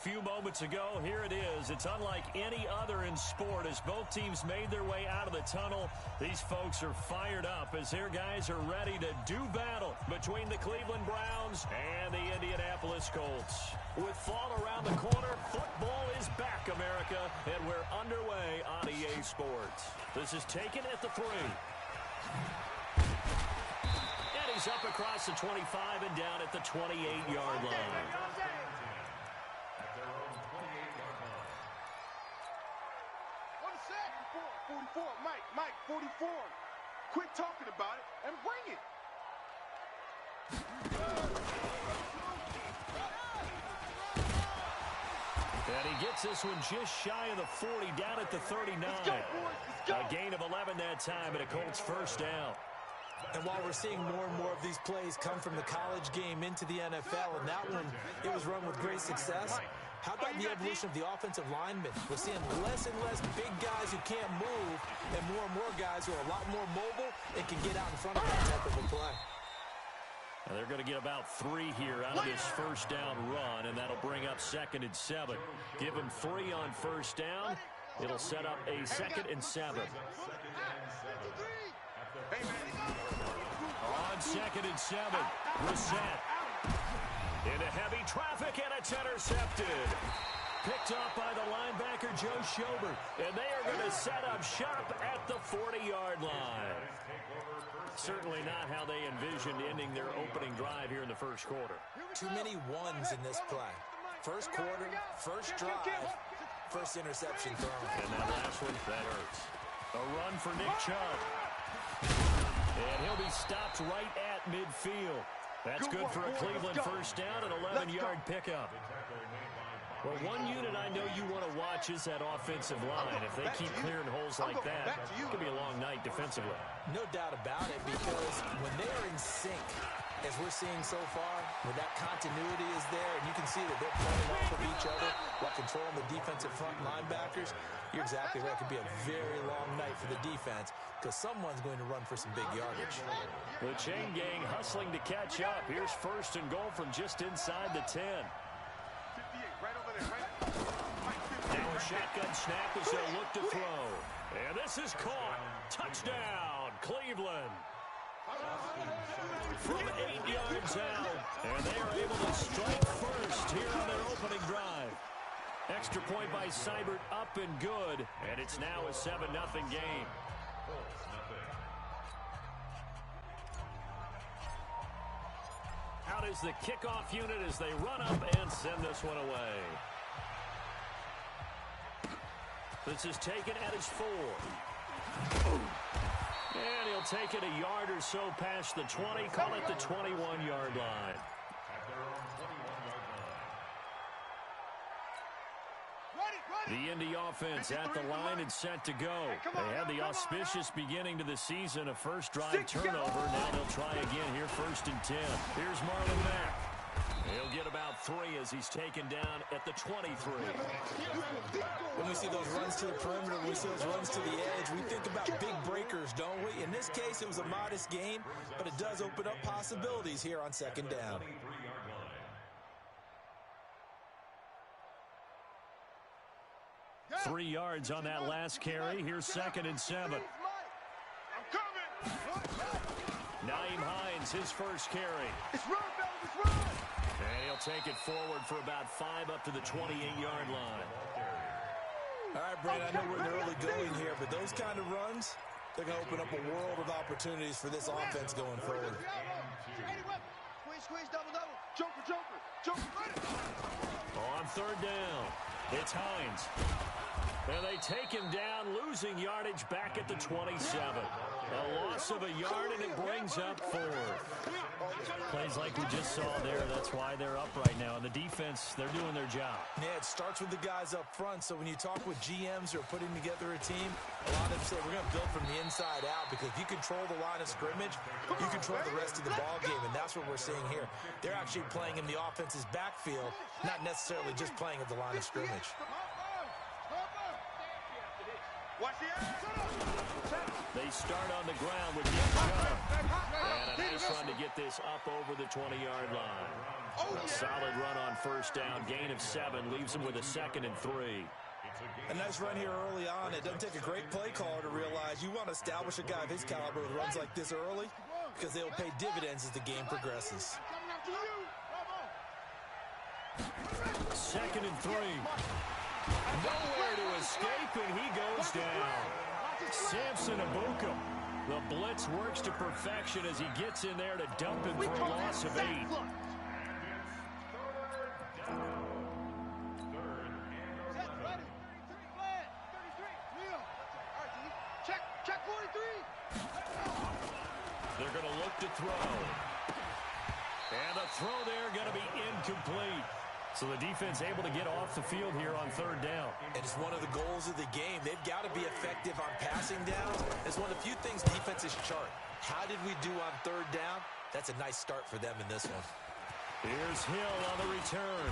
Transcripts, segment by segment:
Few moments ago, here it is. It's unlike any other in sport as both teams made their way out of the tunnel. These folks are fired up as their guys are ready to do battle between the Cleveland Browns and the Indianapolis Colts. With fall around the corner, football is back, America, and we're underway on EA Sports. This is taken at the 3. And he's up across the 25 and down at the 28-yard line. 44, Mike, 44. Quit talking about it and bring it. And he gets this one just shy of the 40, down at the 39. Let's go, boys. Let's go. A gain of 11 that time, and a Colts first down. And while we're seeing more and more of these plays come from the college game into the NFL, and that one, it was run with great success. How about the evolution of the offensive linemen? We're seeing less and less big guys who can't move and more guys who are a lot more mobile and can get out in front of that type of a play. And they're going to get about 3 here out of this first down run, and that'll bring up 2nd and 7. Give them 3 on first down. It'll set up a 2nd and 7. On 2nd and 7, Brissett. Into heavy traffic, and it's intercepted. Picked off by the linebacker, Joe Schobert. And they are going to set up shop at the 40-yard line. Certainly not how they envisioned ending their opening drive here in the first quarter. Too many ones in this play. First quarter, first drive, first interception thrown. And that last one, that hurts. A run for Nick Chubb. And he'll be stopped right at midfield. That's good for a Cleveland first down, an 11-yard pickup. Well, one unit I know you want to watch is that offensive line. If they keep clearing holes like that, it could be a long night defensively. No doubt about it, because when they are in sync, as we're seeing so far, where that continuity is there, and you can see that they're playing off of each other while controlling the defensive front linebackers, you're exactly right. It could be a very long night for the defense because someone's going to run for some big yardage. The chain gang hustling to catch up. Here's 1st and goal from just inside the 10. Now a shotgun snap as they'll look to throw. And this is caught. Touchdown, Cleveland. From 8 yards out. And they are able to strike first here on their opening drive. Extra point by SaYdAT, up and good. And it's now a 7-0 game. Out is the kickoff unit as they run up and send this one away. This is taken at his 4. And he'll take it a yard or so past the 20, call it the 21-yard line. The Indy offense at the line and set to go. They had the auspicious beginning to the season, a first drive turnover. Now they'll try again here, 1st and 10. Here's Marlon Mack. He'll get about 3 as he's taken down at the 23. When we see those runs to the perimeter, when we see those runs to the edge, we think about big breakers, don't we? In this case, it was a modest gain, but it does open up possibilities here on 2nd down. 3 yards on that last carry. Here's 2nd and 7. Naeem Hines, his first carry. It's run, fellas, it's run. And he'll take it forward for about 5 up to the 28-yard line. All right, Brandon, I know we're in the early going here, but those kind of runs, they're going to open up a world of opportunities for this offense going forward. Squeeze, double. Joker. On 3rd down, it's Hines. And they take him down, losing yardage back at the 27. A loss of a yard, and it brings up 4. Plays like we just saw there. That's why they're up right now. And the defense, they're doing their job. Yeah, it starts with the guys up front. So when you talk with GMs who are putting together a team, a lot of them say we're going to build from the inside out, because if you control the line of scrimmage, you control the rest of the ball game, and that's what we're seeing here. They're actually playing in the offense's backfield, not necessarily just playing at the line of scrimmage. Watch the action. They start on the ground with Nick Chubb. And a nice run to get this up over the 20-yard line. A solid run on first down. Gain of 7 leaves them with a 2nd and 3. A nice run here early on. It doesn't take a great play caller to realize you want to establish a guy of his caliber with runs like this early because they'll pay dividends as the game progresses. 2nd and 3. Nowhere to escape, and he goes down. Samson Abuka. The blitz works to perfection as he gets in there to dump him for a loss of 8. Check 43. They're going to look to throw. And the throw there going to be incomplete. So the defense able to get off the field here on 3rd down. And it's one of the goals of the game. They've got to be effective on passing downs. It's one of the few things defenses chart. How did we do on 3rd down? That's a nice start for them in this one. Here's Hill on the return.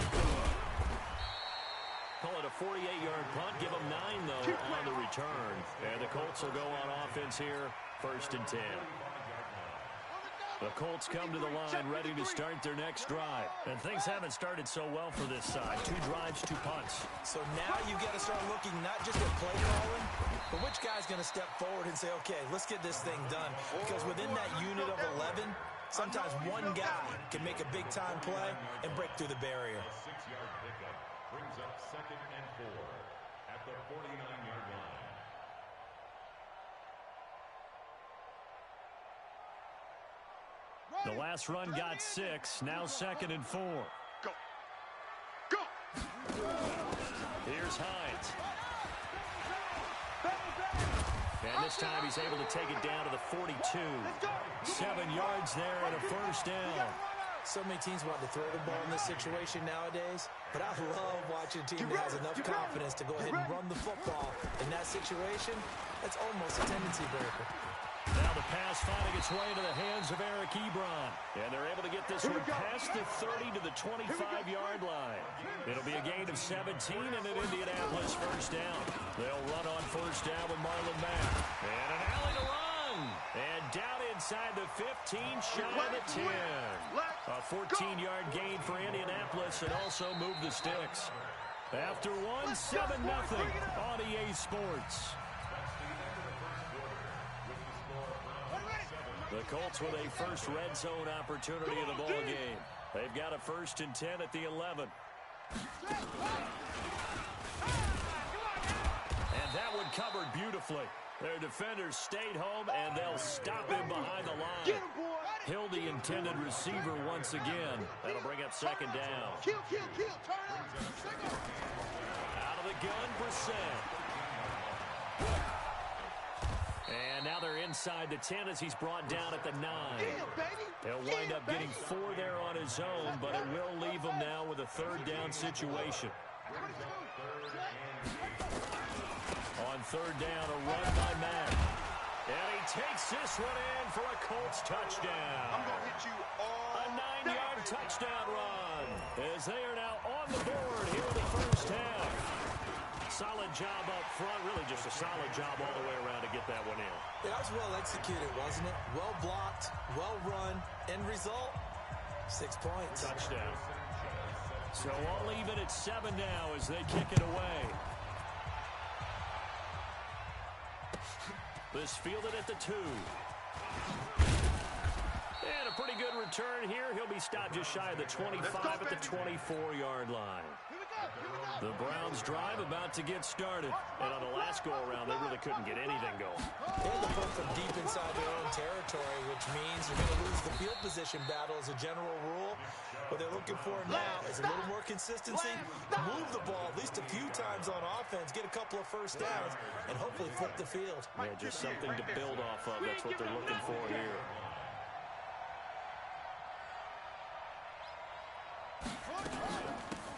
Call it a 48-yard punt. Give them 9, though, on the return. And the Colts will go on offense here, 1st and 10. The Colts come to the line ready to start their next drive. And things haven't started so well for this side. 2 drives, 2 punts. So now you got to start looking not just at play calling, but which guy's going to step forward and say, okay, let's get this thing done. Because within that unit of 11, sometimes one guy can make a big-time play and break through the barrier. A 6-yard pickup brings up 2nd and 4 at the 49-yard line. The last run got 6. Now 2nd and 4. Go. Go. Here's Hines. And this time he's able to take it down to the 42. 7 yards there and a 1st down. So many teams want to throw the ball in this situation nowadays, but I love watching a team that has enough confidence to go ahead and run the football. In that situation, that's almost a tendency breaker. Now the pass finding its way into the hands of Eric Ebron. And they're able to get this one past the 30 to the 25-yard line. It'll be a gain of 17 and an Indianapolis 1st down. They'll run on 1st down with Marlon Mack. And an alley to run. And down inside the 15, shy of the 10. A 14-yard gain for Indianapolis and also move the sticks. After one, 7-0 on EA Sports. The Colts with a first red zone opportunity in the ball game. They've got a 1st and 10 at the 11. And that one covered beautifully. Their defenders stayed home, and they'll stop him behind the line. Hill, the intended receiver once again. That'll bring up 2nd down. Kill. Turn up. Out of the gun, Brissett. And now they're inside the 10 as he's brought down at the 9. He'll wind up getting 4 there on his own, but it will leave him now with a 3rd down situation. On 3rd down, a run by Mack. And he takes this one in for a Colts touchdown. I'm going to hit you all. A 9-yard touchdown run as they are now on the board here in the 1st half. Solid job up front, really just a solid job all the way around to get that one in. That was well executed, wasn't it? Well blocked, well run. End result, 6 points. Touchdown. So I'll leave it at 7 now as they kick it away. This fielded at the 2. And a pretty good return here. He'll be stopped just shy of the 25 at the 24-yard line. The Browns drive about to get started. And on the last go-around, they really couldn't get anything going. They had to punt from deep inside their own territory, which means they're going to lose the field position battle as a general rule. What they're looking for now is a little more consistency, move the ball at least a few times on offense, get a couple of 1st downs, and hopefully flip the field. Yeah, just something to build off of. That's what they're looking for here.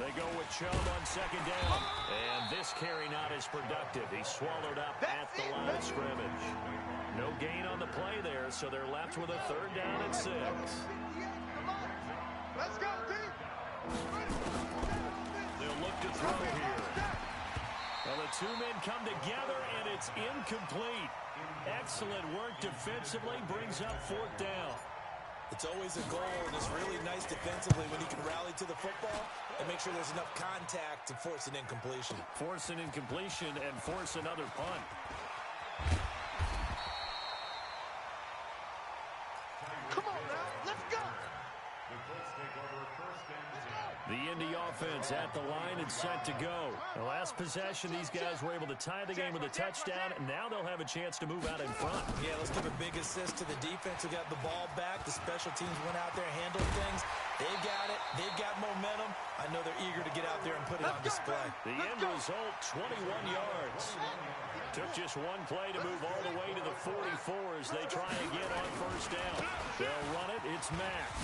They go with Chubb on 2nd down. And this carry not as productive. He's swallowed up at the line of scrimmage. No gain on the play there, so they're left with a 3rd down and 6. Let's go, team. They'll look to throw here. Well, the two men come together, and it's incomplete. Excellent work defensively, brings up fourth down. It's always a goal, and it's really nice defensively when you can rally to the football and make sure there's enough contact to force an incompletion. Force an incompletion and force another punt. Come on now, let's go. The Colts take over first and 10. The Indy offense at the line and set to go. The last possession, these guys were able to tie the game with a touchdown, and now they'll have a chance to move out in front. Yeah, let's give a big assist to the defense who got the ball back. The special teams went out there, handled things. They've got it. They've got momentum. I know they're eager to get out there and put it on display. The end result, 21 yards. Took just one play to move all the way to the 44 as they try again on first down. They'll run it. It's Mack.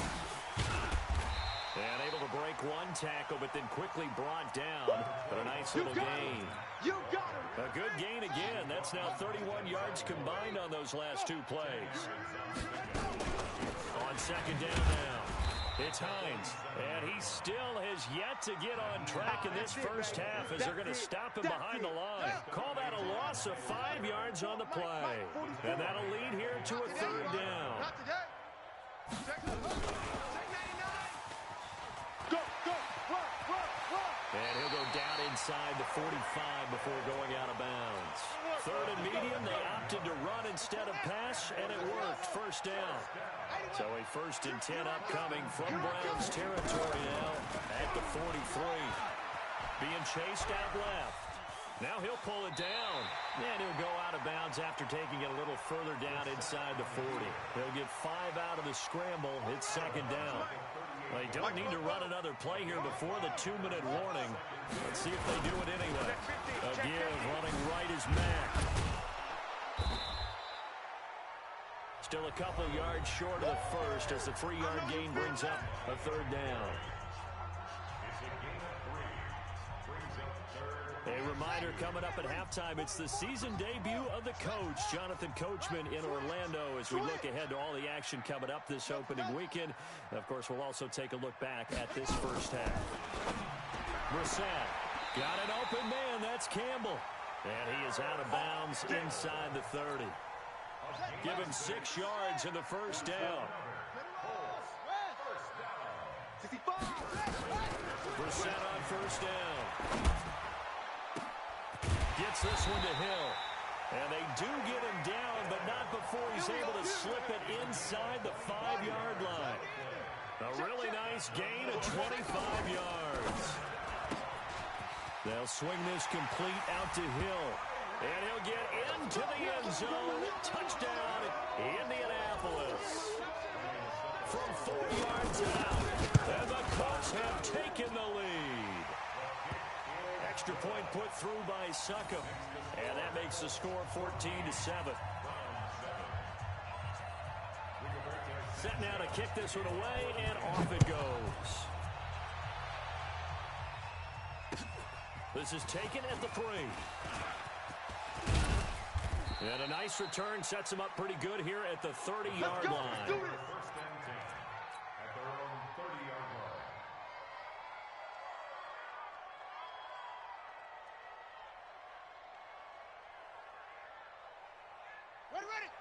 And able to break one tackle, but then quickly brought down. But a nice little gain. You got him. A good gain again. That's now 31 yards combined on those last two plays. On second down now, it's Hines. And he still has yet to get on track in this first half as they're going to stop him behind the line. Call that a loss of 5 yards on the play. And that'll lead here to a third down. Not today. Take 99. Go, go, run. And he'll go down inside the 45 before going out of bounds. Third and medium, they opted to run instead of pass, and it worked. First down. So a first and 10 upcoming from Browns territory now at the 43. Being chased out left. Now he'll pull it down, and he'll go out of bounds after taking it a little further down inside the 40. He'll get 5 out of the scramble. It's second down. They don't need to run another play here before the 2-minute warning. Let's see if they do it anyway. A give, running right is Mack. Still a couple yards short of the first as the 3-yard gain brings up a third down. A reminder coming up at halftime, it's the season debut of the coach, Jonathan Coachman in Orlando, as we look ahead to all the action coming up this opening weekend. And of course, we'll also take a look back at this first half. Brissett got an open man, that's Campbell. And he is out of bounds inside the 30. Give him 6 yards in the first down. Brissett on first down. Gets this one to Hill. And they do get him down, but not before he's able to slip it inside the 5-yard line. A really nice gain of 25 yards. They'll swing this complete out to Hill. And he'll get into the end zone. Touchdown, Indianapolis. From 4 yards out. And the Colts have taken the lead. Extra point put through by Succop. And that makes the score 14-7. Set now to kick this one away, and off it goes. This is taken at the 3. And a nice return sets him up pretty good here at the 30-yard line.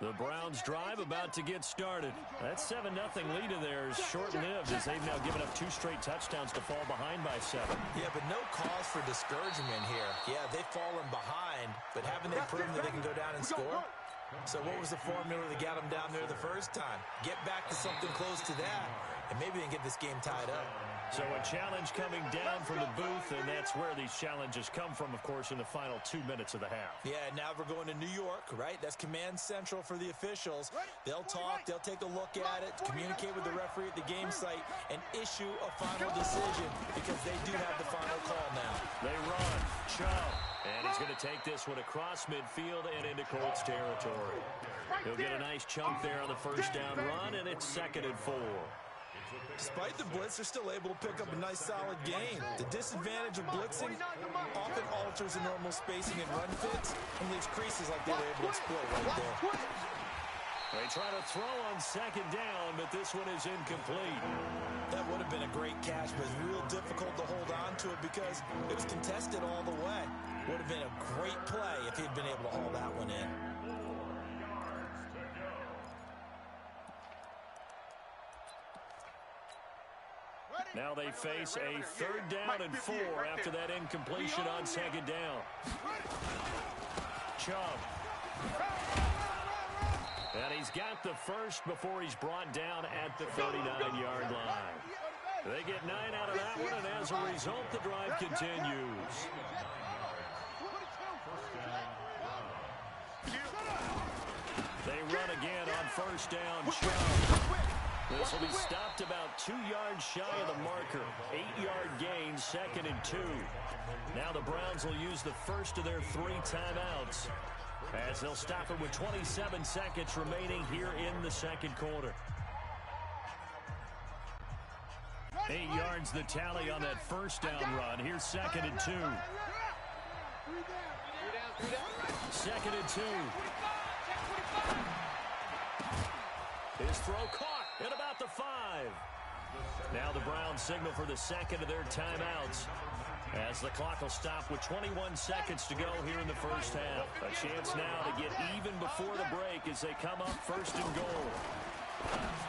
The Browns drive about to get started. That 7-0 lead of theirs short-lived as they've now given up 2 straight touchdowns to fall behind by 7. Yeah, but no cause for discouragement here. Yeah, they've fallen behind, but haven't they proven that they can go down and score? So what was the formula that got them down there the first time? Get back to something close to that, and maybe they can get this game tied up. So a challenge coming down from the booth, and that's where these challenges come from, of course, in the final 2 minutes of the half. Yeah, now we're going to New York, right? That's command central for the officials. They'll talk, they'll take a look at it, communicate with the referee at the game site, and issue a final decision because they do have the final call now. They run. Chubb. And he's going to take this one across midfield and into Colts territory. He'll get a nice chunk there on the first down run, and it's 2nd and 4. Despite the blitz, they're still able to pick up a nice solid gain. The disadvantage of blitzing often alters the normal spacing and run fits and leaves creases like they were able to exploit right there. They try to throw on 2nd down, but this one is incomplete. That would have been a great catch, but it's real difficult to hold on to it because it was contested all the way. Would have been a great play if he'd been able to haul that one in. Now they face a 3rd down and 4 after that incompletion on 2nd down. Chubb. And he's got the first before he's brought down at the 39-yard line. They get 9 out of that one, and as a result, the drive continues. They run again on 1st down. Chubb. This will be stopped about 2 yards shy of the marker. 8-yard gain, 2nd and 2. Now the Browns will use the first of their 3 timeouts, as they'll stop it with 27 seconds remaining here in the 2nd quarter. 8 yards the tally on that 1st down run. Here's 2nd and 2. 2nd and 2. His throw caught at about the 5. Now the Browns signal for the 2nd of their timeouts, as the clock will stop with 21 seconds to go here in the 1st half. A chance now to get even before the break as they come up 1st and goal.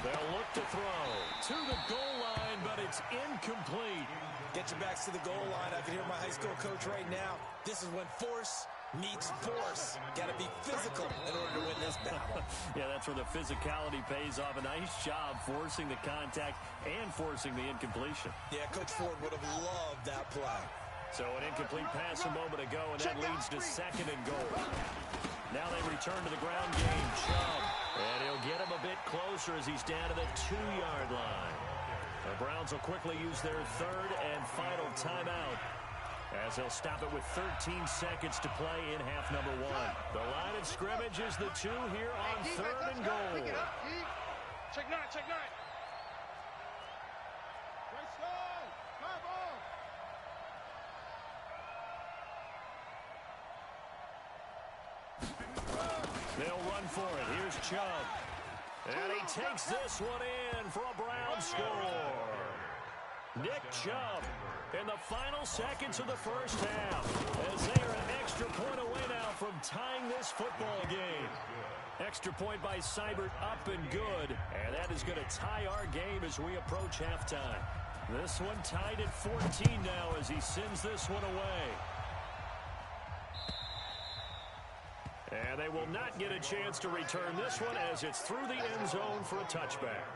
They'll look to throw to the goal line, but it's incomplete. Get your backs to the goal line. I can hear my high school coach right now. This is when force meets force. Got to be physical in order to win this battle. Yeah, that's where the physicality pays off. A nice job forcing the contact and forcing the incompletion. Yeah, Coach Ford would have loved that play. So an incomplete pass a moment ago, and that leads to 2nd and goal. Now they return to the ground game. Chubb. And he'll get him a bit closer as he's down to the 2-yard line. The Browns will quickly use their 3rd and final timeout, as they'll stop it with 13 seconds to play in half number 1. The line of scrimmage is the 2 here on 3rd and goal. Check 9, check 9. They'll run for it. Here's Chubb. And he takes this one in for a Brown score. Nick Chubb in the final seconds of the 1st half, as they are an extra point away now from tying this football game. Extra point by SaYdAT up and good, and that is going to tie our game as we approach halftime. This one tied at 14 now as he sends this one away. And they will not get a chance to return this one as it's through the end zone for a touchback.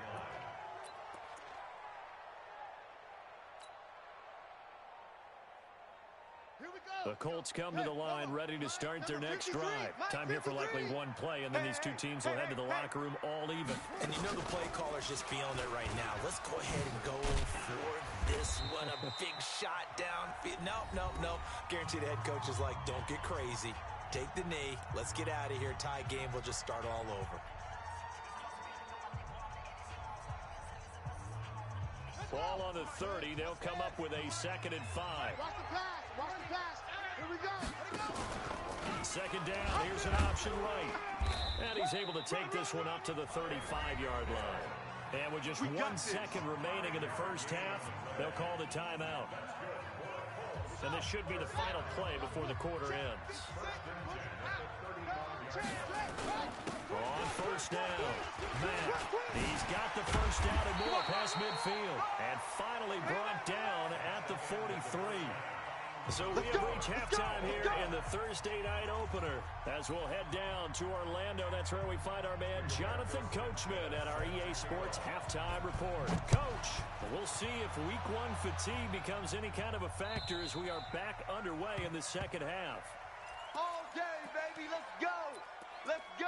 The Colts come to the line ready to start their next drive. Time here for likely one play, and then these two teams will head to the locker room all even. And you know the play caller's just feeling it right now. Let's go ahead and go for this one. A big shot down. Nope. Guarantee the head coach is like, don't get crazy. Take the knee. Let's get out of here. Tie game will just start all over. Ball on the 30. They'll come up with a 2nd and 5. Watch the pass. Watch the pass. Here we go. 2nd down. Here's an option right. And he's able to take this one up to the 35-yard line. And with just 1 second remaining in the 1st half, they'll call the timeout. And this should be the final play before the quarter ends. On 1st down, Matt, he's got the 1st down and more past midfield. And finally brought down at the 43. So we have reached halftime here in the Thursday night opener. As we'll head down to Orlando, that's where we find our man Jonathan Coachman at our EA Sports Halftime Report. Coach, we'll see if Week 1 fatigue becomes any kind of a factor as we are back underway in the 2nd half. All day, baby. Let's go. Let's go.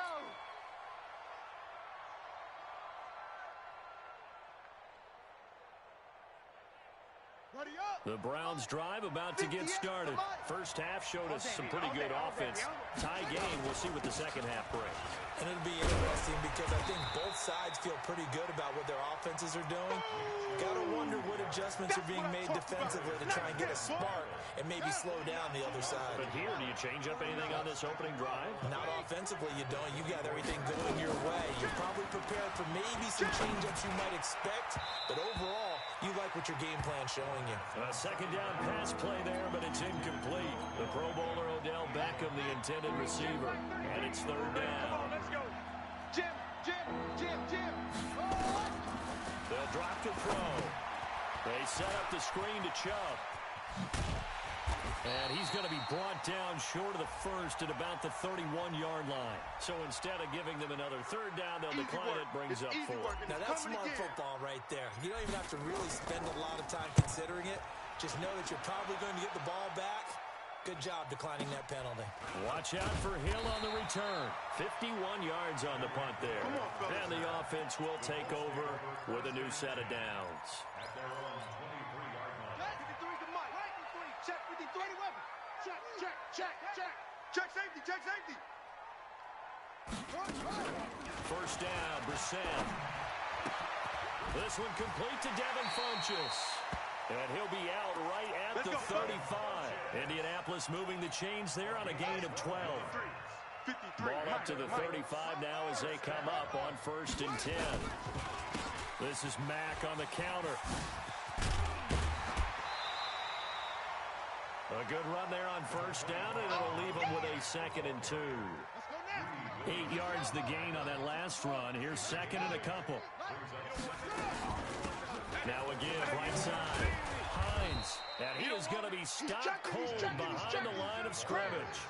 Ready up. The Browns drive about to get started. 1st half showed us some pretty good offense. Tie game, we'll see what the 2nd half brings. And it'll be interesting because I think both sides feel pretty good about what their offenses are doing. Got to wonder what adjustments are being made defensively to try and get a spark and maybe slow down the other side. But here, do you change up anything on this opening drive? Not offensively, you don't. You got everything going your way. You're probably prepared for maybe some change-ups you might expect, but overall, you like what your game plan's showing you. A 2nd down pass play there, but it's incomplete. The Pro Bowler intended receiver. And it's third down. Come on, let's go. Jim. They'll drop to throw. They set up the screen to Chubb. And he's going to be brought down short of the first at about the 31-yard line. So instead of giving them another third down, they'll decline it, brings up 4. Now that's smart football right there. You don't even have to really spend a lot of time considering it. Just know that you're probably going to get the ball back. Good job declining that penalty. Watch out for Hill on the return. 51 yards on the punt there. And the offense will take over with a new set of downs. At their own 23-yard line. 53's the mic. Right, 53. Check 53 weapon. Check safety. First down, Brissett. This one complete to Devin Funchess. And he'll be out right at the 35. Indianapolis moving the chains there on a gain of 12. Ball up to the 35 now as they come up on 1st and 10. This is Mack on the counter. A good run there on 1st down, and it'll leave them with a 2nd and 2. 8 yards the gain on that last run. Here's 2nd and a couple. Now again, right side. Hines. And he is going to be stopped cold behind the line of scrimmage.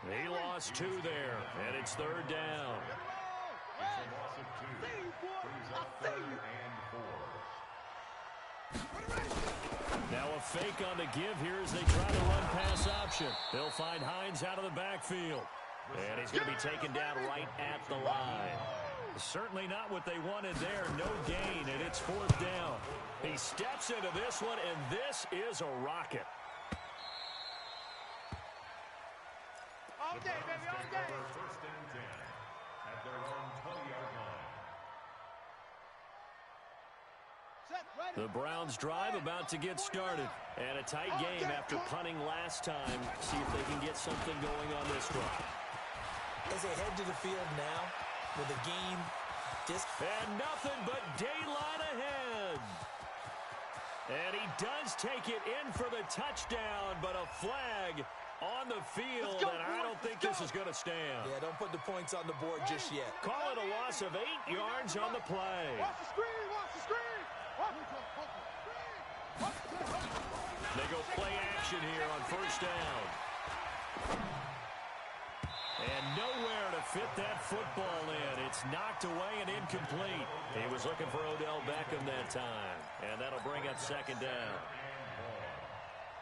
He lost 2 there, and it's 3rd down. It's a loss of 2. Brings up 3rd and 4. Now a fake on the give here as they try to run pass option. They'll find Hines out of the backfield. And he's going to be taken down right at the line. Certainly not what they wanted there. No gain, and it's 4th down. He steps into this one, and this is a rocket. All day, baby, all day. 1st and 10 at their own 20-yard line. The Browns drive about to get started. And a tight game after punting last time. See if they can get something going on this drive. As they head to the field now, with the game and nothing but daylight ahead. And he does take it in for the touchdown, but a flag on the field, and I don't think this is going to stand. Yeah, don't put the points on the board just yet. Call it a loss of 8 yards on the play. Watch the screen. They go play action here on 1st down. And nowhere to fit that football in. It's knocked away and incomplete. He was looking for Odell Beckham that time. And that'll bring up 2nd down.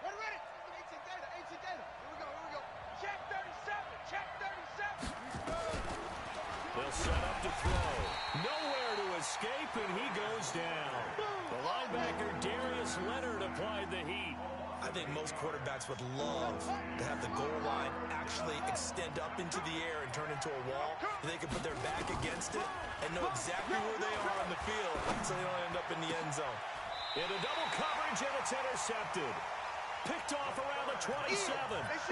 Ready. AC data. Here we go. Check 37. They'll set up to throw. Nowhere to escape, and he goes down. The linebacker, Darius Leonard, applied the heat. I think most quarterbacks would love to have the goal line actually extend up into the air and turn into a wall. And they can put their back against it and know exactly where they are on the field so they don't end up in the end zone. Into double coverage, and it's intercepted. Picked off around the 27.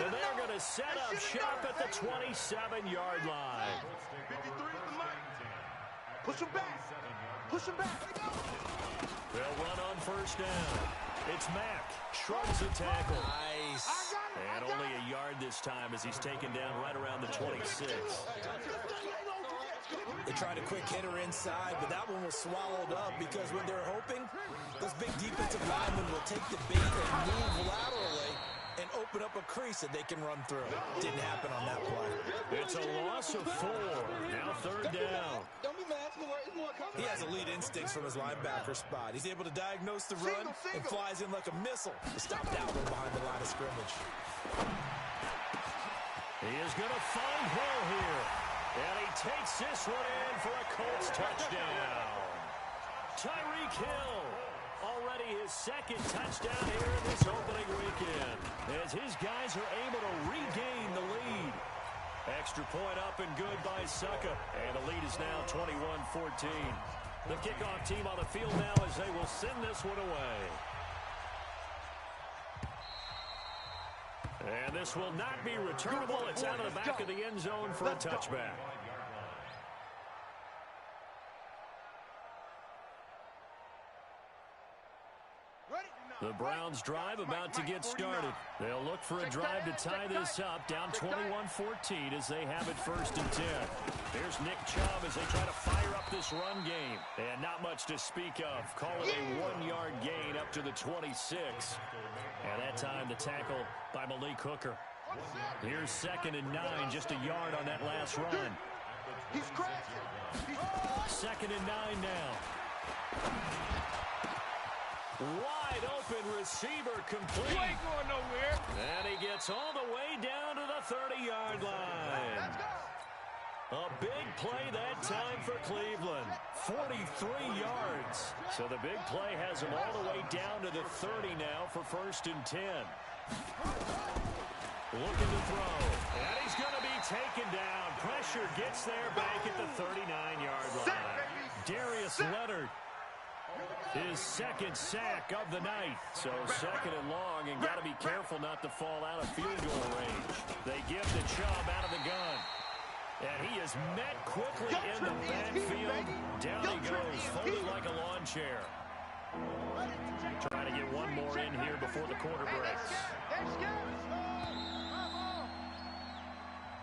And they're going to set up shop at the 27-yard line. 53 is the mic. Push him back. They'll run on 1st down. It's Mack. Shrugs a tackle. Nice. And only a yard this time as he's taken down right around the 26. They tried a quick hitter inside, but that one was swallowed up because when they're hoping, those big defensive linemen will take the bait and move laterally and open up a crease that they can run through. Didn't happen on that play. It's a loss of 4. Now 3rd down. Don't be mad. He has elite instincts from his linebacker spot. He's able to diagnose the run and flies in like a missile to stop that one behind the line of scrimmage. He is going to find Hill here. And he takes this one in for a Colts touchdown. Tyreek Hill, already his 2nd touchdown here in this opening weekend, as his guys are able to regain the lead. Extra point up and good by Succa. And the lead is now 21-14. The kickoff team on the field now as they will send this one away. And this will not be returnable. It's out of the back of the end zone for a touchback. Ready? The Browns drive about to get started. They'll look for a drive to tie this up, down 21-14 as they have it 1st and 10. Here's Nick Chubb as they try to fire up this run game. And not much to speak of. Call it a 1-yard gain up to the 26. And that time the tackle by Malik Hooker. Here's 2nd and 9, just a yard on that last run. He's crashing. 2nd and 9 now. Wide open receiver complete. You ain't going nowhere. And he gets all the way down to the 30-yard line. Let's go. A big play that time for Cleveland. 43 yards. So the big play has him all the way down to the 30 now for 1st and 10. Looking to throw. And he's going to be taken down. Pressure gets there back at the 39-yard line. Darius Leonard. His 2nd sack of the night. So 2nd and long, and got to be careful not to fall out of field goal range. They give the Chubb out of the gun. And he is met quickly in the backfield. Down he goes, folded like a lawn chair. Trying to get one more in here before the quarter breaks.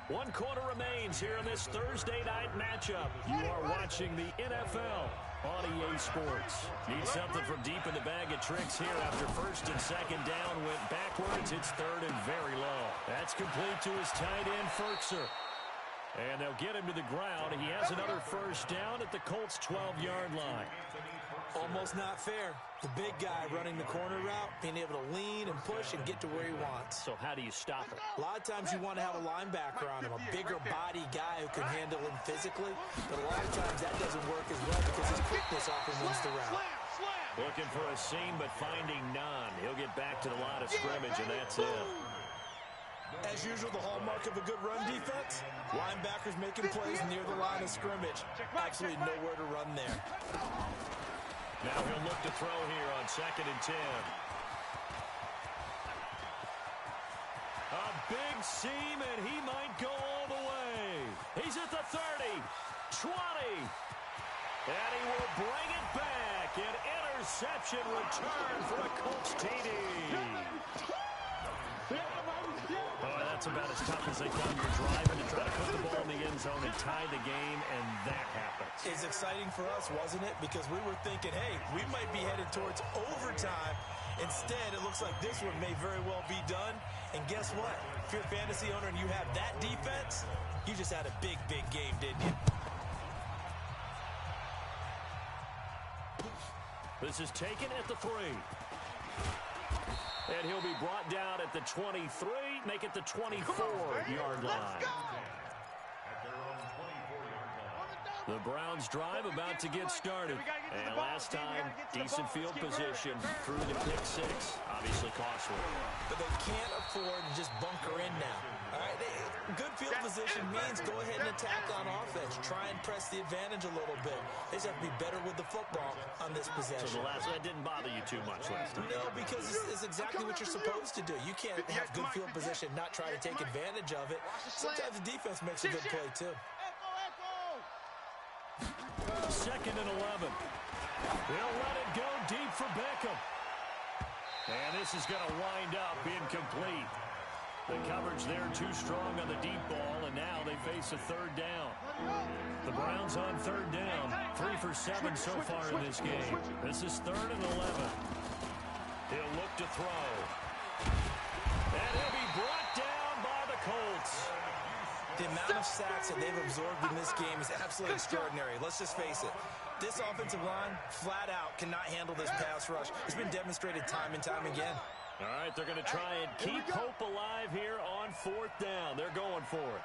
1 quarter remains here in this Thursday night matchup. You are watching the NFL on EA Sports. Need something from deep in the bag of tricks here after 1st and 2nd down went backwards. It's 3rd and very low. That's complete to his tight end, Ferkser. And they'll get him to the ground. He has another 1st down at the Colts' 12-yard line. Almost not fair. The big guy running the corner route, being able to lean and push and get to where he wants. So how do you stop it? A lot of times you want to have a linebacker on him, a bigger body guy who can handle him physically. But a lot of times that doesn't work as well because his quickness often wins the route. Looking for a seam, but finding none. He'll get back to the line of scrimmage, and that's it. As usual, the hallmark of a good run defense, linebackers making plays near the line of scrimmage. Absolutely nowhere to run there. Now he'll look to throw here on 2nd and 10. A big seam, and he might go all the way. He's at the 30, 20, and he will bring it back. An interception return for a Colts TD. Oh, that's about as tough as they come. You're driving to try to put the ball in the end zone and tie the game, and that happens. It's exciting for us, wasn't it? Because we were thinking, hey, we might be headed towards overtime. Instead, it looks like this one may very well be done. And guess what? If you're a fantasy owner and you have that defense, you just had a big, big game, didn't you? This is taken at the 3. And he'll be brought down at the 23, make it the 24-yard line. The Browns drive about to get started. And last time, decent field position through the pick 6. Obviously costly. But they can't afford to just bunker in now. All right, good field position means go ahead and attack on offense. Try and press the advantage a little bit. They just have to be better with the football on this possession. So the last one didn't bother you too much last time? No, because it's exactly what you're supposed to do. You can't have good field position, not try to take advantage of it. Sometimes the defense makes a good play, too. 2nd and 11. They'll let it go deep for Beckham. And this is going to wind up incomplete. The coverage there too strong on the deep ball, and now they face a 3rd down. The Browns on 3rd down. 3 for 7 so far in this game. This is 3rd and 11. He'll look to throw. And he'll be brought down by the Colts. The amount of sacks that they've absorbed in this game is absolutely extraordinary. Let's just face it. This offensive line, flat out, cannot handle this pass rush. It's been demonstrated time and time again. All right, they're going to try and keep hope alive here on 4th down. They're going for it.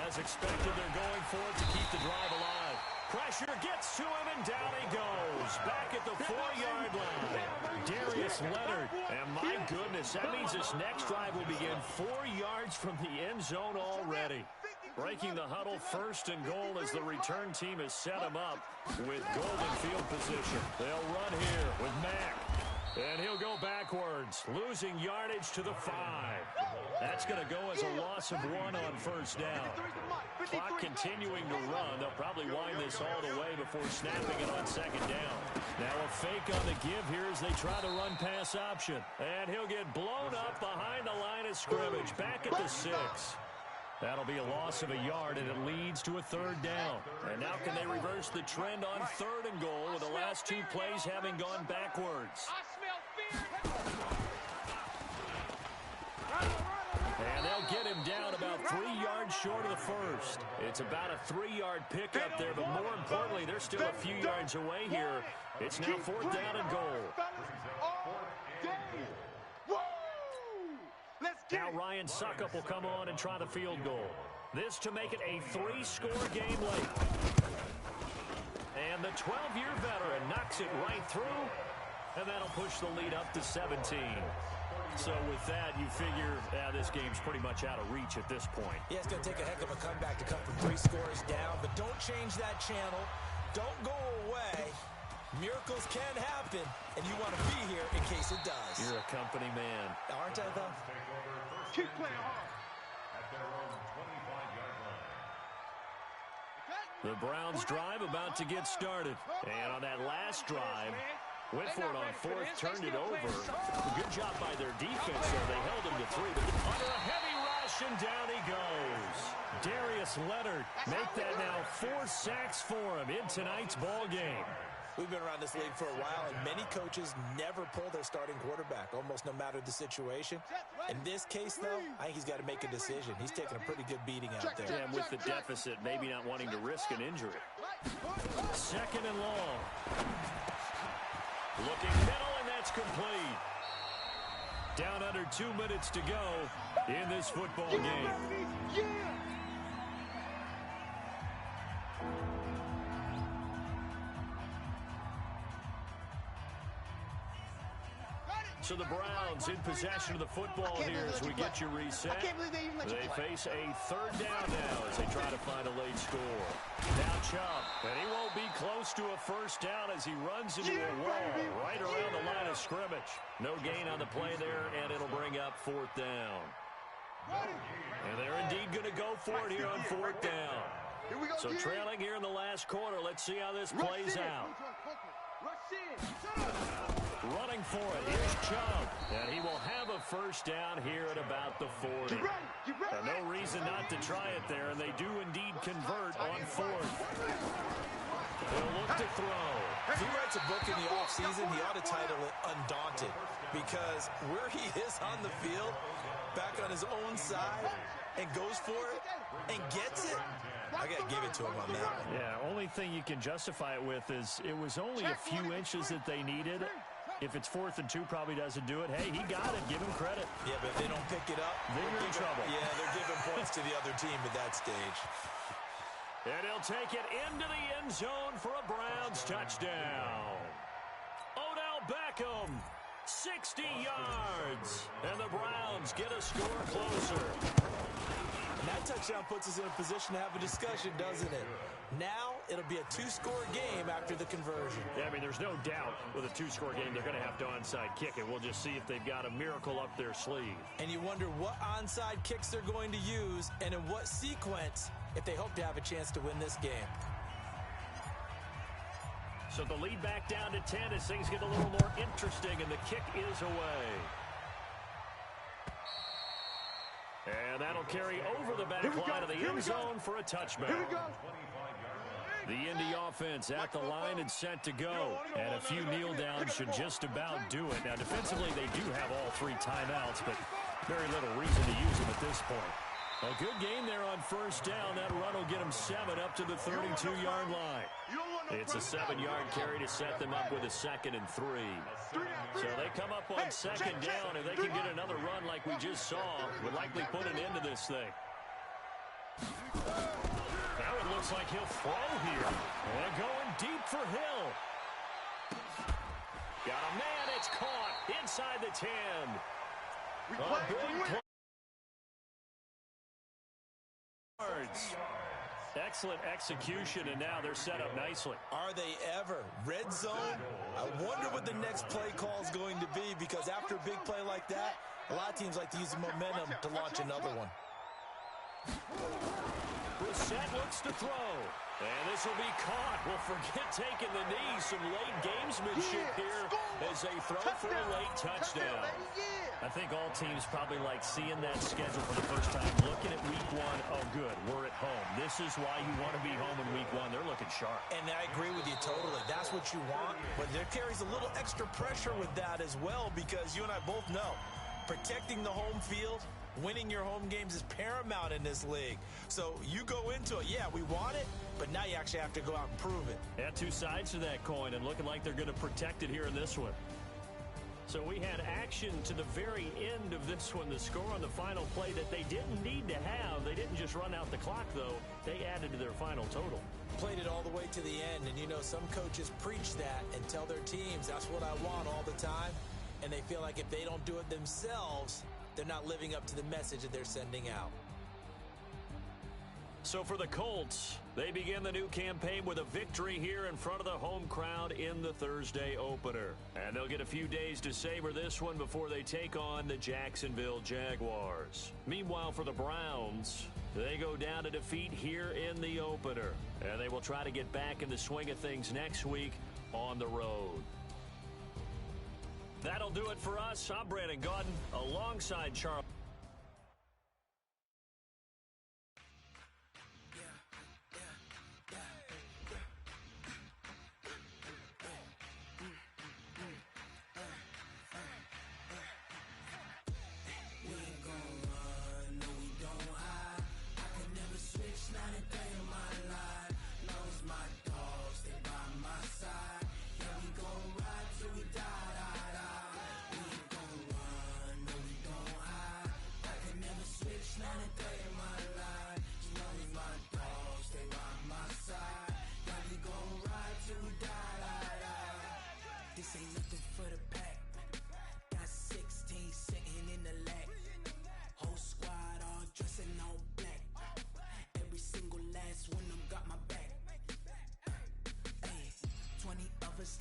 As expected, they're going for it to keep the drive alive. Pressure gets to him, and down he goes. Back at the 4-yard line. Darius Leonard. And my goodness, that means this next drive will begin 4 yards from the end zone already. Breaking the huddle, 1st and goal as the return team has set him up with golden field position. They'll run here with Mack. And he'll go back backwards, losing yardage to the 5. That's going to go as a loss of 1 on first down. Clock continuing to run. They'll probably wind this all the way before snapping it on second down. Now a fake on the give here as they try the run-pass option. And he'll get blown up behind the line of scrimmage. Back at the 6. That'll be a loss of a yard, and it leads to a third down. And now can they reverse the trend on 3rd and goal with the last 2 plays having gone backwards? And they'll get him down about 3 yards short of the first. It's about a 3-yard pickup there, but more importantly, they're still a few yards away here. It's now 4th down and goal. Now Ryan Suckup will come on and try the field goal. This to make it a 3-score game late. And the 12-year veteran knocks it right through, and that'll push the lead up to 17. So with that, you figure this game's pretty much out of reach at this point. Yeah, it's going to take a heck of a comeback to come from 3 scores down, but don't change that channel. Don't go away. Miracles can happen, and you want to be here in case it does. You're a company man. Aren't I, though? Keep playing hard. At their own 25-yard line. The Browns drive about to get started. And on that last drive, went for it on 4th, turned it over. Good job by their defense there. They held him to 3, but under a heavy rush, and down he goes. Darius Leonard make that now 4 sacks for him in tonight's ball game. We've been around this league for a while, and many coaches never pull their starting quarterback, almost no matter the situation. In this case, though, I think he's got to make a decision. He's taking a pretty good beating out there. And with the deficit, maybe not wanting to risk an injury. 2nd and long. Looking middle, and that's complete. Down under 2 minutes to go in this football game. So the Browns in possession of the football here as we get you reset. They face a 3rd down now as they try to find a late score. Now Chubb, and he won't be close to a first down as he runs into a wall right around the line of scrimmage. No gain on the play there, and it'll bring up 4th down. And they're indeed going to go for it here on 4th down. So trailing here in the last quarter, let's see how this plays out. Running for it, here's Chubb, and he will have a first down here at about the 40. No reason not to try it there, and they do indeed convert on 4th. They'll look to throw. If he writes a book in the offseason, he ought to title it Undaunted, because where he is on the field, back on his own side, and goes for it, and gets it, I got to give it to him on that one. Yeah, only thing you can justify it with is it was only a few inches that they needed. If it's 4th and 2, probably doesn't do it. Hey, he got it. Give him credit. Yeah, but if they don't pick it up, they're in trouble. Yeah, they're giving points to the other team at that stage. And he'll take it into the end zone for a Browns touchdown. Odell Beckham, 60 yards. And the Browns get a score closer. And that touchdown puts us in a position to have a discussion, doesn't it? Now it'll be a 2-score game after the conversion. Yeah, I mean, there's no doubt with a 2-score game they're going to have to onside kick it. We'll just see if they've got a miracle up their sleeve. And you wonder what onside kicks they're going to use and in what sequence if they hope to have a chance to win this game. So the lead back down to 10 as things get a little more interesting, and the kick is away. And that'll carry over the back line of the end zone for a touchback. The Indy offense at the line and set to go. And a few kneel downs should just about do it. Now, defensively, they do have all 3 timeouts, but very little reason to use them at this point. A good game there on first down. That run will get them 7 up to the 32-yard line. It's a 7-yard carry to set them up with a 2nd and 3. So they come up on 2nd down. If they can get another run like we just saw, would likely put an end to this thing. Now it looks like he'll throw here. And going deep for Hill. Got a man. It's caught inside the 10. A big play. Excellent execution, and now they're set up nicely. Are they ever? Red zone? I wonder what the next play call is going to be, because after a big play like that, a lot of teams like to use the momentum to launch another one. Brissett looks to throw. And this will be caught. Well, forget taking the knee. Some late gamesmanship here as they throw for a late touchdown. I think all teams probably like seeing that schedule for the first time. Looking at week one, oh, good, we're at home. This is why you want to be home in week one. They're looking sharp. And I agree with you totally. That's what you want. But there carries a little extra pressure with that as well, because you and I both know protecting the home field, winning your home games is paramount in this league. So you go into it, yeah, we want it, but now you actually have to go out and prove it. Yeah, two sides to that coin, and looking like they're going to protect it here in this one. So we had action to the very end of this one. The score on the final play that they didn't need to have. They didn't just run out the clock, though. They added to their final total. Played it all the way to the end, and you know, some coaches preach that and tell their teams, that's what I want all the time. And they feel like if they don't do it themselves, they're not living up to the message that they're sending out. So for the Colts, they begin the new campaign with a victory here in front of the home crowd in the Thursday opener. And they'll get a few days to savor this one before they take on the Jacksonville Jaguars. Meanwhile, for the Browns, they go down to defeat here in the opener. And they will try to get back in the swing of things next week on the road. That'll do it for us. I'm Brandon Gaudin alongside Charles.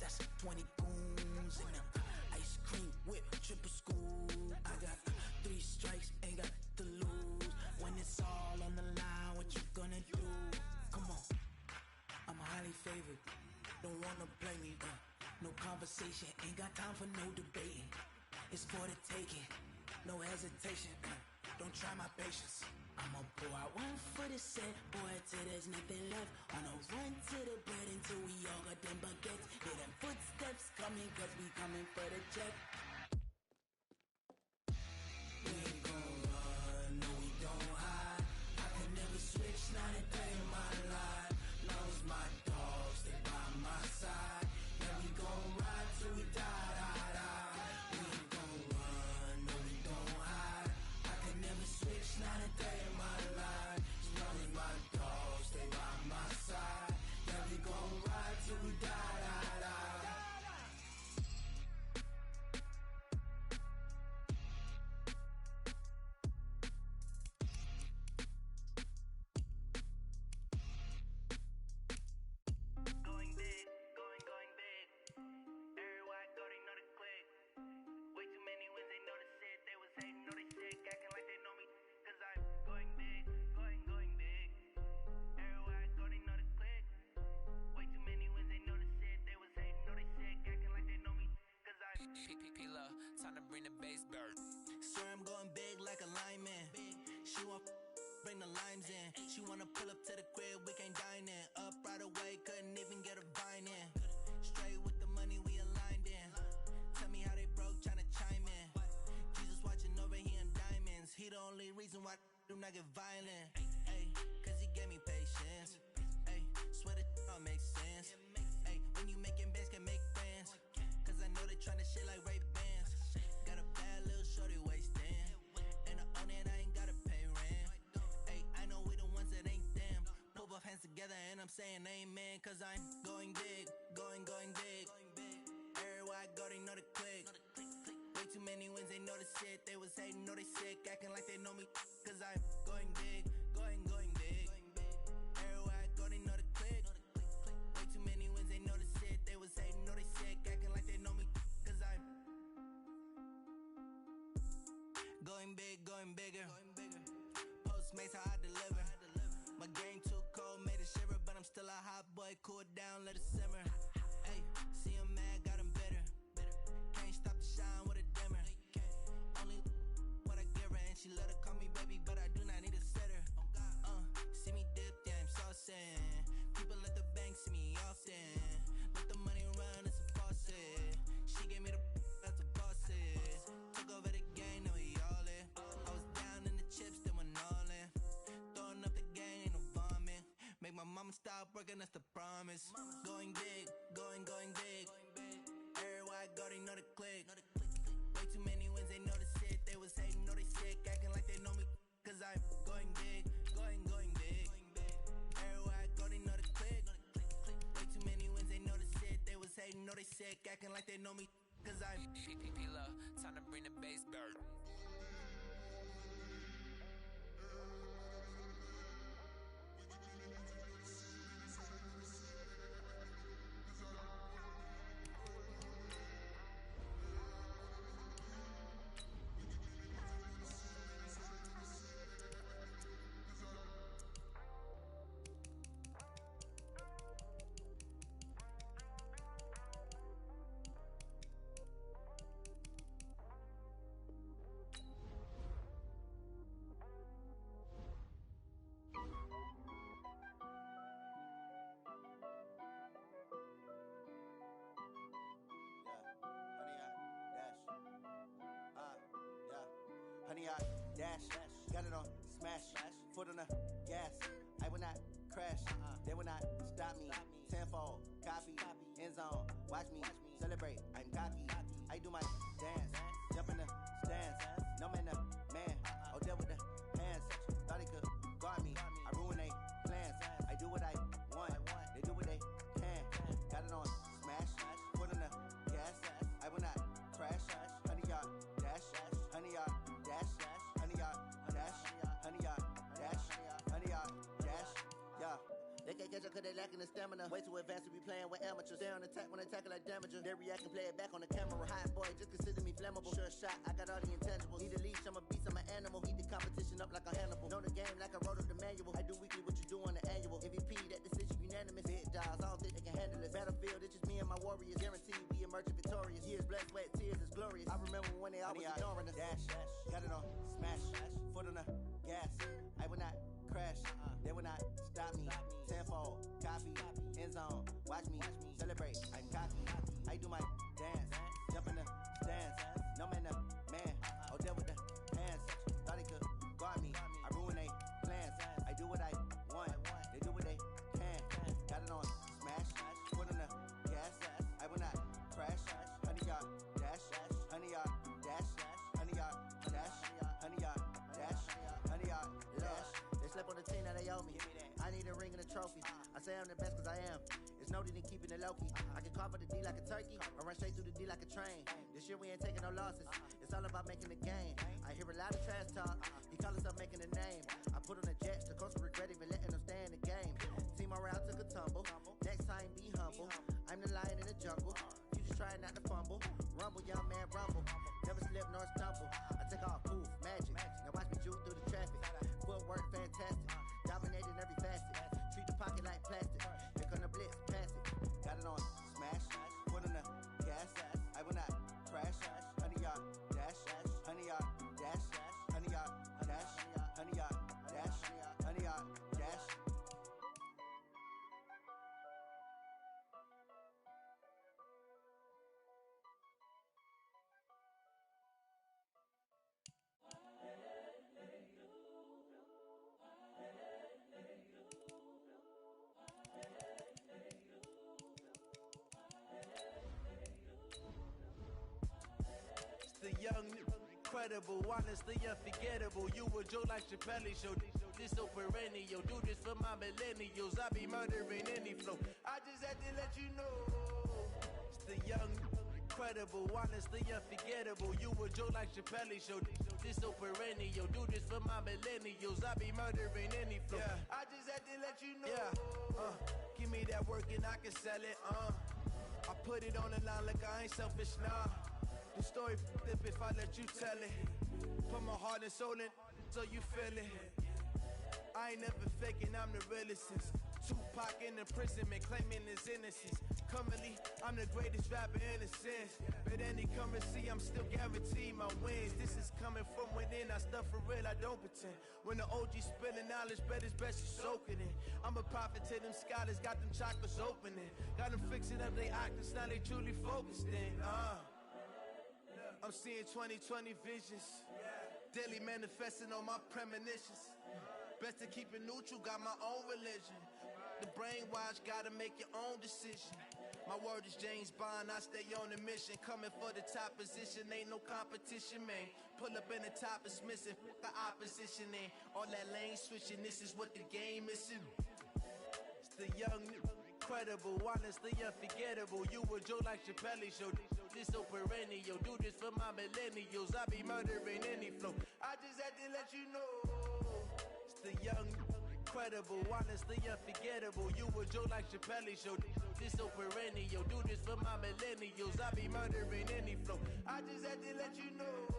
That's 20 goons and ice cream whip, triple school. I got 3 strikes, ain't got to lose. When it's all on the line, what you gonna do? Come on, I'm highly favored. Don't wanna play me, no conversation, ain't got time for no debating. It's for the taking, no hesitation. Don't try my patience. I'ma pull out one for the set, boy, till there's nothing left. On a run to the bread until we all got them baguettes. Hear them footsteps coming, cause we coming for the check. We ain't gon' run, no we don't hide. I can never switch, not a day in my life. Long as my dogs, they by my side. Yeah, we gon' ride till we die, die, die. We ain't gon' run, no we don't hide. I can never switch, not a day in my life. As long as my dogs, they by my side. Yeah, we gon' ride till we die, die, die. Going big, going big. Everywhere I go, they know the click. Way too many wins, they know the shit. They was hating, know they sick, acting like they know me. Cause I'm going big, going big. Everywhere I go, they know the click. Way too many wins, they know the shit. They was hating, know they sick, acting like they know me. Cause I'm P-P-P-Lo, time to bring the bass bird. Swear I'm going big like a lineman. She want bring the limes in. She wanna pull up to the crib, we can't dine in. Up right away, couldn't even get a vine in. Straight with the money we aligned in. Tell me how they broke, tryna chime in. Jesus watching over here in diamonds. He the only reason why I do not get violent. Ay, cause he gave me patience. Ay, swear that all makes sense. Ay, when you making bands, can make friends. Cause I know they tryna shit like Ray-Bans. Got a bad little shorty wasting. And I own it, I ain't gotta pay rent. Ay, I know we the ones that ain't them. Put both hands together and I'm saying amen. Cause I'm going big, going big. Everywhere I go, they know the click. Way too many wins, they know the shit. They was hating, know they sick, acting like they know me. Cause I'm going big, going big. Everywhere Going big, going bigger. Postmates how I deliver. My game too cold, made it shiver, but I'm still a hot boy. Cool it down, let it simmer. Hey, see him mad, got him bitter. Can't stop the shine with a dimmer. Only what I give her, and she let her call me baby, but I do not need a sitter. See me dip, yeah, I'm saucing. People at the bank see me often. Let the money run, it's a faucet. She gave me the that's a bosses. Took over the game, now we all in. I was down in the chips, then went all in. Throwing up the game, ain't no vomit. Make my mama stop working, that's the promise. Going big, going big. Everywhere I go, they know the click. Way too many wins, they know the shit. They was hating, know they sick, acting like they know me. Cause I'm going big, going big. Everywhere I go, they know the click. Way too many wins, they know the shit. They was hating, know they sick, acting like they know me. Cause I'm P-P-P-Love, time to bring the bass bird. Honey, I dash, got it on smash, foot on the gas. I will not crash, they will not stop me. Tenfold, copy, end zone, watch me celebrate. I'm cocky, I do my dance, jump in the stands. No man, the man, oh there with the hands. Thought he could guard me, I ruin they plans. I do what I want, they do what they can. Got it on smash, foot on the gas. I will not crash, honey, y'all dash, honey, y'all dash, honey, y'all dash, honey, y'all dash, honey, y'all dash, yeah. They can't catch up cause they lacking the stamina. Way too advanced to be playing with amateurs. Stay on attack when they tackle like damager. They react and play it back on the camera. Hot boy, just consider me flammable. Sure shot, I got all the intangibles. Need a leash, I'm a beast, I'm an animal. Eat the competition up like a Hannibal. Know the game like I wrote up the manual. I do weekly what you do on the annual. MVP, that decision unanimous. Big dials, I don't think they can handle it. Battlefield, it's just me and my warriors. Guaranteed we emerge victorious. Years, blood, sweat, tears, is glorious. I remember when they always ignoring us. Dash, got it on smash, foot on the gas. I will not crash, they will not stop me. Tenfold, copy, end zone, watch me celebrate. I'm cocky, I do my dance, jump in the stands. No man, the man, oh there with the hands. Thought he could guard me, I ruin they plans. I do what I want, they do what they can. Got it on smash, foot on the gas. I will not crash, honey, y'all dash, honey, y'all dash, honey, y'all dash, honey, y'all dash, honey, y'all dash. They slept on the team that they owe me. I need a ring and a trophy. I say I'm the best cause I am. It's noted in keeping it low-key. I can carve up the D like a turkey, or run straight through the D like a train. This year we ain't taking no losses. It's all about making the game. I hear a lot of trash talk. He call himself making a name. I put on the Jets. The coach will regret even letting them stay in the game. Team morale took a tumble. Next time be humble. I'm the lion in the jungle. You just trying not to fumble. Rumble, young man, rumble. Never slip nor stumble. I take off, poof, magic. Now watch me juke through the traffic. Footwork fantastic. Dominating every facet. Treat the pocket like plastic. Here come the blitz, pass it. Got it on smash, foot on the gas. I will not crash, honey, y'all dash, honey, y'all dash, honey, y'all dash, honey, y'all dash, honey, y'all dash. The young, incredible, honestly unforgettable. You a joke like Chappelle show. This so perennial. Do this for my millennials. I be murdering any flow. I just had to let you know. It's the young, incredible, honestly unforgettable. You a joke like Chappelle show. This so perennial. Do this for my millennials. I be murdering any flow. Yeah. I just had to let you know. Yeah. Give me that work and I can sell it. I put it on the line like I ain't selfish, nah. The store know if I let you tell it. Put my heart and soul in, so you feel it. I ain't never faking, I'm the realest since Tupac in imprisonment, claiming his innocence. Currently, I'm the greatest rapper in a sense. But any currency, I'm still guaranteed my wins. This is coming from within, I stuff for real, I don't pretend. When the OG spilling knowledge, bet it's best you soak it in. I'm a prophet to them scholars, got them chakras opening. Got them fixing up they octaves, now they truly focused in. I'm seeing 2020 visions. Daily manifesting on my premonitions. Best to keep it neutral, got my own religion. The brainwash, gotta make your own decision. My word is James Bond, I stay on a mission. Coming for the top position, ain't no competition, man. Pull up in the top is missing, fuck the opposition, ain't all that lane switching, this is what the game is. It's the young, incredible, honestly unforgettable. You a Joe like Chappelle show. This so perennial, do this for my millennials. I be murdering any flow. I just had to let you know. It's the young, incredible, honestly unforgettable. You a Joe like Chappelle show. This so perennial, do this for my millennials. I be murdering any flow. I just had to let you know.